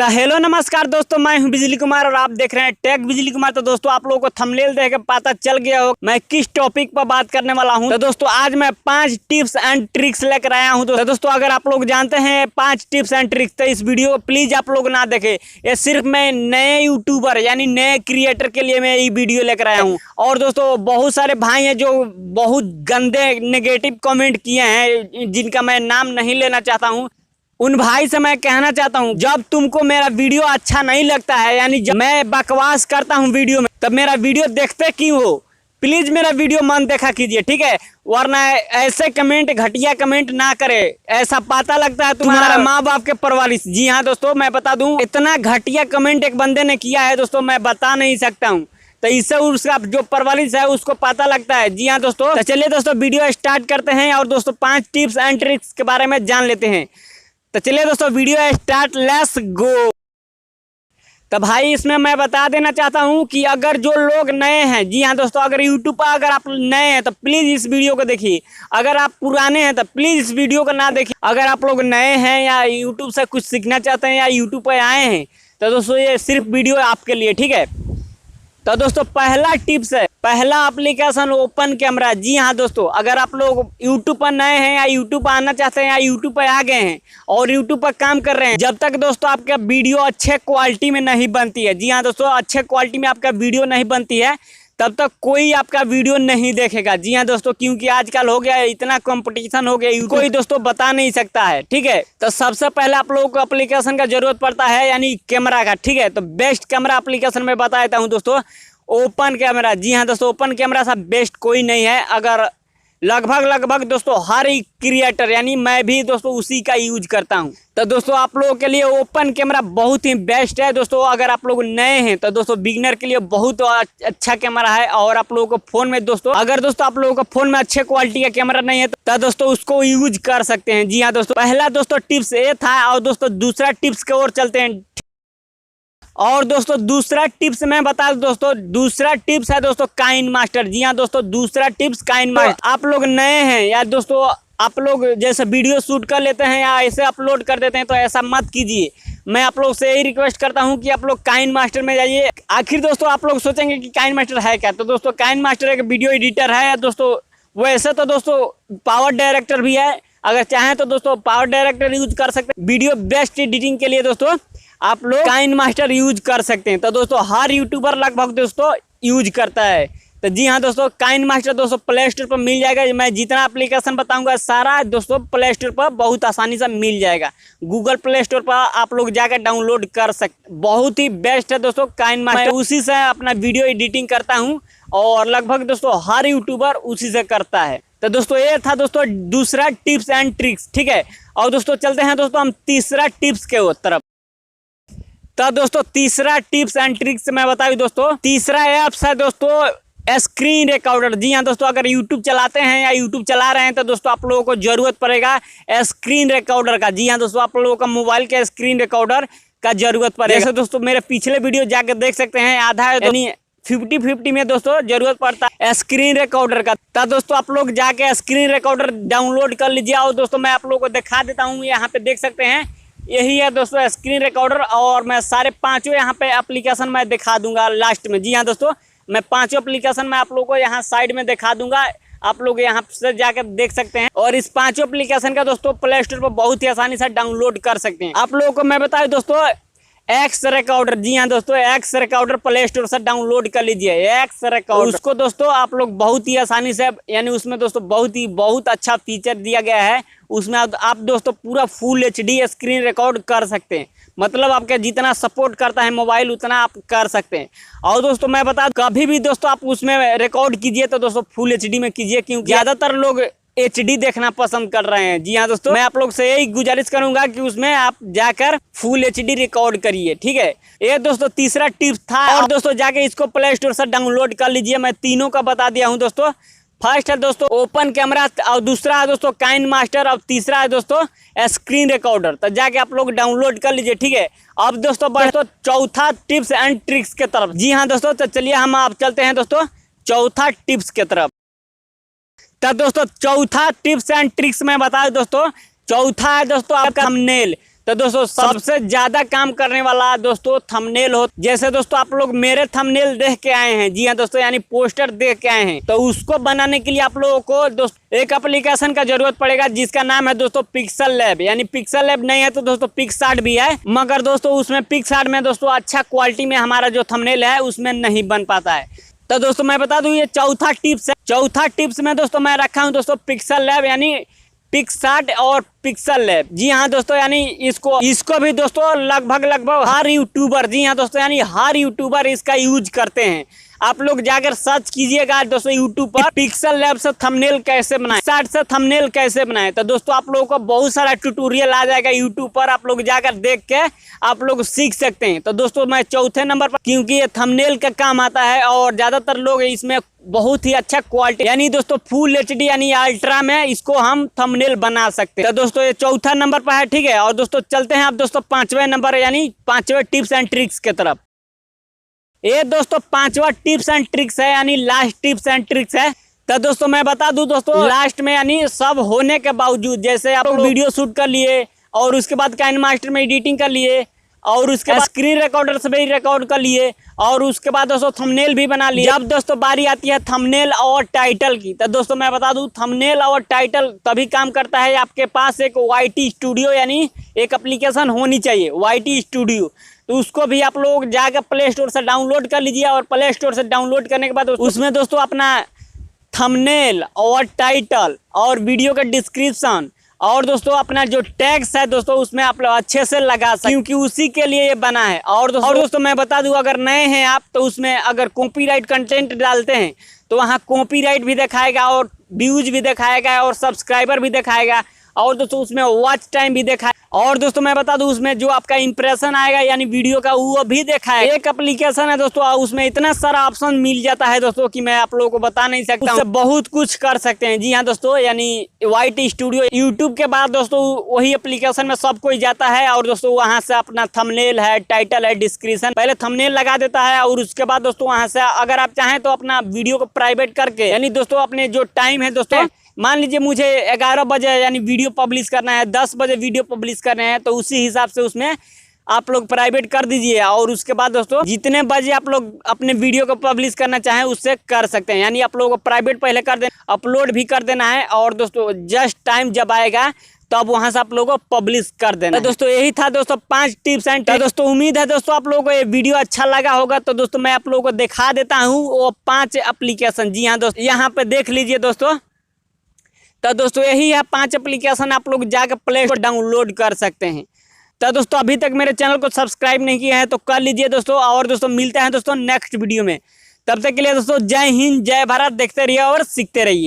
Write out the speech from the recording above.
तो हेलो नमस्कार दोस्तों, मैं हूं बिजली कुमार और आप देख रहे हैं टेक बिजली कुमार। तो दोस्तों आप लोगों को थंबनेल देख के पता चल गया हो मैं किस टॉपिक पर बात करने वाला हूं। तो दोस्तों आज मैं 5 टिप्स एंड ट्रिक्स लेकर आया हूं। तो दोस्तों अगर आप लोग जानते हैं 5 टिप्स एंड ट्रिक्स तो इस वीडियो को प्लीज आप लोग ना देखें। ये सिर्फ मैं नए यूट्यूबर यानी नए क्रिएटर के लिए मैं ये वीडियो लेकर आया हूँ। और दोस्तों बहुत सारे भाई हैं जो बहुत गंदे नेगेटिव कॉमेंट किए हैं जिनका मैं नाम नहीं लेना चाहता हूँ। उन भाई से मैं कहना चाहता हूं, जब तुमको मेरा वीडियो अच्छा नहीं लगता है यानी जब मैं बकवास करता हूं वीडियो में, तब मेरा वीडियो देखते क्यों हो? प्लीज मेरा वीडियो मन देखा कीजिए, ठीक है? वरना ऐसे कमेंट घटिया कमेंट ना करे। ऐसा पता लगता है तुम्हारा माँ बाप के परवरिश। जी हाँ दोस्तों, मैं बता दूं इतना घटिया कमेंट एक बंदे ने किया है दोस्तों, मैं बता नहीं सकता हूँ। तो इससे उसका जो परवरिश है उसको पता लगता है। जी हाँ दोस्तों, तो चलिए दोस्तों वीडियो स्टार्ट करते हैं और दोस्तों 5 टिप्स एंड ट्रिक्स के बारे में जान लेते हैं। तो चलिए दोस्तों वीडियो स्टार्ट, लेट्स गो। तो भाई इसमें मैं बता देना चाहता हूं कि अगर जो लोग नए हैं, जी हाँ दोस्तों, अगर यूट्यूब पर अगर आप नए हैं तो प्लीज़ इस वीडियो को देखिए। अगर आप पुराने हैं तो प्लीज़ इस वीडियो को ना देखिए। अगर आप लोग नए हैं या यूट्यूब से कुछ सीखना चाहते हैं या यूट्यूब पर आए हैं तो दोस्तों ये सिर्फ वीडियो आपके लिए, ठीक है? तो दोस्तों पहला टिप्स है, पहला एप्लीकेशन ओपन कैमरा। जी हाँ दोस्तों, अगर आप लोग YouTube पर नए हैं या YouTube पर आना चाहते हैं या YouTube पर आ गए हैं और YouTube पर काम कर रहे हैं, जब तक दोस्तों आपका वीडियो अच्छे क्वालिटी में नहीं बनती है, जी हाँ दोस्तों, अच्छे क्वालिटी में आपका वीडियो नहीं बनती है, तब तक कोई आपका वीडियो नहीं देखेगा। जी हाँ दोस्तों, क्योंकि आजकल हो गया इतना कंपटीशन हो गया, कोई दोस्तों बता नहीं सकता है, ठीक है? तो सबसे पहले आप लोगों को एप्लीकेशन का जरूरत पड़ता है यानी कैमरा का, ठीक है? तो बेस्ट कैमरा एप्लीकेशन में बता देता हूँ दोस्तों, ओपन कैमरा। जी हाँ दोस्तों, ओपन कैमरा सा बेस्ट कोई नहीं है। अगर लगभग दोस्तों हर एक क्रिएटर यानी मैं भी दोस्तों उसी का यूज करता हूं। तो दोस्तों आप लोगों के लिए ओपन कैमरा बहुत ही बेस्ट है दोस्तों। अगर आप लोग नए हैं तो दोस्तों बिगिनर के लिए बहुत अच्छा कैमरा है। और आप लोगों को फोन में दोस्तों, अगर दोस्तों आप लोगों को फोन में अच्छे क्वालिटी का कैमरा नहीं है तो दोस्तों उसको यूज कर सकते हैं। जी हाँ दोस्तों, पहला दोस्तों टिप्स ये था। और दोस्तों दूसरा टिप्स की ओर चलते हैं। और दोस्तों दूसरा टिप्स मैं बता दूं दोस्तों, दूसरा टिप्स है दोस्तों काइन मास्टर। जी हाँ दोस्तों, दूसरा टिप्स काइन मास्टर। आप लोग नए हैं या दोस्तों आप लोग जैसे वीडियो शूट कर लेते हैं या ऐसे अपलोड कर देते हैं तो ऐसा मत कीजिए। मैं आप लोग से यही रिक्वेस्ट करता हूं कि आप लोग काइन मास्टर में जाइए। आखिर दोस्तों आप लोग सोचेंगे कि काइन मास्टर है क्या, तो दोस्तों काइन मास्टर एक वीडियो एडिटर है दोस्तों। वैसे तो दोस्तों पावर डायरेक्टर भी है, अगर चाहें तो दोस्तों पावर डायरेक्टर यूज कर सकते हैं। वीडियो बेस्ट एडिटिंग के लिए दोस्तों आप लोग काइन मास्टर यूज कर सकते हैं। तो दोस्तों हर यूट्यूबर लगभग दोस्तों यूज करता है। तो जी हाँ दोस्तों, काइन मास्टर दोस्तों प्ले स्टोर पर मिल जाएगा। मैं जितना एप्लीकेशन बताऊंगा सारा दोस्तों प्ले स्टोर पर बहुत आसानी से मिल जाएगा। गूगल प्ले स्टोर पर आप लोग जाकर डाउनलोड कर सकते। बहुत ही बेस्ट है दोस्तों काइन मास्टर। मैं उसी से अपना वीडियो एडिटिंग करता हूँ और लगभग दोस्तों हर यूट्यूबर उसी से करता है। तो दोस्तों ये था दोस्तों दूसरा टिप्स एंड ट्रिक्स, ठीक है? और दोस्तों चलते हैं दोस्तों हम तीसरा टिप्स के तरफ। तो दोस्तों तीसरा टिप्स एंड ट्रिक्स मैं बताऊं दोस्तों, तीसरा ऐप्स है दोस्तों स्क्रीन रिकॉर्डर। जी हाँ दोस्तों, अगर यूट्यूब चलाते हैं या यूट्यूब चला रहे हैं तो दोस्तों आप लोगों को जरूरत पड़ेगा स्क्रीन रिकॉर्डर का। जी हाँ दोस्तों, आप लोगों का मोबाइल के स्क्रीन रिकॉर्डर का जरूरत पड़ेगा। जैसे दोस्तों मेरे पिछले वीडियो जाकर देख सकते हैं, आधा यानी 50-50 में दोस्तों जरूरत पड़ता है स्क्रीन रिकॉर्डर का। तो दोस्तों आप लोग जाके स्क्रीन रिकॉर्डर डाउनलोड कर लीजिए। और दोस्तों मैं आप लोगों को दिखा देता हूँ, यहाँ पे देख सकते हैं यही है दोस्तों स्क्रीन रिकॉर्डर। और मैं सारे पांचों यहाँ पे एप्लीकेशन मैं दिखा दूंगा लास्ट में। जी हाँ दोस्तों, मैं पांचों एप्लीकेशन में आप लोगों को यहाँ साइड में दिखा दूंगा, आप लोग यहाँ से जाकर देख सकते हैं। और इस पांचों एप्लीकेशन का दोस्तों प्ले स्टोर पर बहुत ही आसानी से डाउनलोड कर सकते हैं। आप लोगों को मैं बताऊँ दोस्तों एक्स रिकॉर्डर। जी हाँ दोस्तों, एक्स रिकॉर्डर प्ले स्टोर से डाउनलोड कर लीजिए एक्स रिकॉर्डर। उसको दोस्तों आप लोग बहुत ही आसानी से यानी उसमें दोस्तों बहुत अच्छा फीचर दिया गया है। उसमें आप दोस्तों पूरा फुल HD स्क्रीन रिकॉर्ड कर सकते हैं। मतलब आपका जितना सपोर्ट करता है मोबाइल उतना आप कर सकते हैं। और दोस्तों मैं बता कभी भी दोस्तों आप उसमें रिकॉर्ड कीजिए तो दोस्तों फुल HD में कीजिए, क्योंकि ज्यादातर लोग HD देखना पसंद कर रहे हैं। जी हाँ दोस्तों, मैं आप लोग से यही गुजारिश करूंगा कि उसमें आप जाकर फुल HD रिकॉर्ड करिए, ठीक है? ये दोस्तों तीसरा टिप्स था। और दोस्तों जाके इसको प्ले स्टोर से डाउनलोड कर लीजिए। मैं तीनों का बता दिया हूँ दोस्तों। फर्स्ट है दोस्तों ओपन कैमरा, और दूसरा है दोस्तों काइन मास्टर, और तीसरा है दोस्तों स्क्रीन रिकॉर्डर। तो जाके आप लोग डाउनलोड कर लीजिए, ठीक है? अब दोस्तों बढ़ते चौथा टिप्स एंड ट्रिक्स के तरफ। जी हाँ दोस्तों, तो चलिए हम आप चलते हैं दोस्तों चौथा टिप्स के तरफ। तो दोस्तों चौथा टिप्स एंड ट्रिक्स मैं बता दूं दोस्तों, चौथा है दोस्तों आपका थंबनेल। तो दोस्तों सबसे ज्यादा काम करने वाला दोस्तों थंबनेल हो। जैसे दोस्तों आप लोग मेरे थंबनेल देख के आए हैं, जी हाँ दोस्तों, यानी पोस्टर देख के आए हैं, तो उसको बनाने के लिए आप लोगों को दोस्तों एक एप्लीकेशन का जरूरत पड़ेगा जिसका नाम है दोस्तों पिक्सल लैब। यानी पिक्सल लैब नहीं है तो दोस्तों पिक्सआर्ट भी है, मगर दोस्तों उसमें पिक्सआर्ट में दोस्तों अच्छा क्वालिटी में हमारा जो थंबनेल है उसमें नहीं बन पाता है। तो दोस्तों मैं बता दूं ये चौथा टिप्स है। चौथा टिप्स में दोस्तों मैं रखा हूं दोस्तों पिक्सल लैब यानी पिक्सआर्ट और पिक्सल लैब। जी हाँ दोस्तों, यानी इसको भी दोस्तों लगभग हर यूट्यूबर, जी हाँ दोस्तों, यानी हर यूट्यूबर इसका यूज करते हैं। आप लोग जाकर सर्च कीजिएगा दोस्तों यूट्यूब पर पिक्सल लैब से थंबनेल कैसे बनाएं, पिक्सआर्ट से थंबनेल कैसे बनाएं। तो दोस्तों आप लोगों को बहुत सारा ट्यूटोरियल आ जाएगा यूट्यूब पर, आप लोग जाकर देख के आप लोग सीख सकते हैं। तो दोस्तों मैं चौथे नंबर पर, क्योंकि ये थंबनेल का काम आता है और ज्यादातर लोग इसमें बहुत ही अच्छा क्वालिटी यानी दोस्तों फुल एचडी यानी अल्ट्रा में इसको हम थंबनेल बना सकते हैं। तो दोस्तों ये चौथा नंबर पर है, ठीक है। और दोस्तों चलते हैं आप दोस्तों पांचवें नंबर यानी पांचवें टिप्स एंड ट्रिक्स के तरफ। ये दोस्तों पांचवा टिप्स एंड ट्रिक्स है यानी लास्ट टिप्स एंड ट्रिक्स है। तो दोस्तों मैं बता दूं दोस्तों लास्ट में यानी सब होने के बावजूद, जैसे आप वीडियो शूट कर लिए और उसके बाद काइन मास्टर में एडिटिंग कर लिए और उसके बाद स्क्रीन रिकॉर्डर से भी रिकॉर्ड कर लिए और उसके बाद दोस्तों थंबनेल भी बना लिए। जब दोस्तों बारी आती है थंबनेल और टाइटल की, तो दोस्तों मैं बता दूं थंबनेल और टाइटल तभी काम करता है आपके पास एक वाईटी स्टूडियो यानी एक एप्लीकेशन होनी चाहिए वाईटी स्टूडियो। तो उसको भी आप लोग जाकर प्ले स्टोर से डाउनलोड कर लीजिए और प्ले स्टोर से डाउनलोड करने के बाद उसमें दोस्तों अपना थंबनेल और टाइटल और वीडियो का डिस्क्रिप्शन और दोस्तों अपना जो टैग्स है दोस्तों उसमें आप लोग अच्छे से लगा सकते, क्योंकि उसी के लिए ये बना है। और दोस्तों मैं बता दूं अगर नए हैं आप तो उसमें अगर कॉपीराइट कंटेंट डालते हैं तो वहाँ कॉपीराइट भी दिखाएगा और व्यूज भी दिखाएगा और सब्सक्राइबर भी दिखाएगा और दोस्तों उसमें वॉच टाइम भी देखा है। और दोस्तों मैं बता दूं उसमें जो आपका इंप्रेशन आएगा यानी वीडियो का वो भी देखा है। एक एप्लीकेशन है दोस्तों, उसमें इतना सारा ऑप्शन मिल जाता है दोस्तों कि मैं आप लोगों को बता नहीं सकता, उससे बहुत कुछ कर सकते हैं। जी हाँ दोस्तों, यानी वाईटी स्टूडियो यूट्यूब के बाद दोस्तों वही एप्लीकेशन में सब कोई जाता है और दोस्तों वहाँ से अपना थंबनेल है, टाइटल है, डिस्क्रिप्शन पहले थंबनेल लगा देता है और उसके बाद दोस्तों वहाँ से अगर आप चाहें तो अपना वीडियो को प्राइवेट करके यानी दोस्तों अपने जो टाइम है दोस्तों, मान लीजिए मुझे 11 बजे यानी वीडियो पब्लिश करना है, 10 बजे वीडियो पब्लिश करना है, तो उसी हिसाब से उसमें आप लोग प्राइवेट कर दीजिए और उसके बाद दोस्तों जितने बजे आप लोग अपने वीडियो को पब्लिश करना चाहें उससे कर सकते हैं। यानी आप लोगों को प्राइवेट पहले कर देना, अपलोड भी कर देना है और दोस्तों जस्ट टाइम जब आएगा तब तो वहां से आप लोगों को पब्लिश कर देना। तो दोस्तों यही था दोस्तों 5 टिप्स एंड ट्रिक्स। दोस्तों उम्मीद है दोस्तों आप लोगों को ये वीडियो अच्छा लगा होगा। तो दोस्तों मैं आप लोगों को दिखा देता हूँ वो 5 एप्लीकेशन। जी हाँ दोस्तों, यहाँ पे देख लीजिए दोस्तों। तो दोस्तों यही है 5 एप्लीकेशन, आप लोग जाकर प्ले स्टोर डाउनलोड कर सकते हैं। तो दोस्तों अभी तक मेरे चैनल को सब्सक्राइब नहीं किया है तो कर लीजिए दोस्तों। और दोस्तों मिलते हैं दोस्तों नेक्स्ट वीडियो में, तब तक के लिए दोस्तों जय हिंद, जय भारत। देखते रहिए और सीखते रहिए।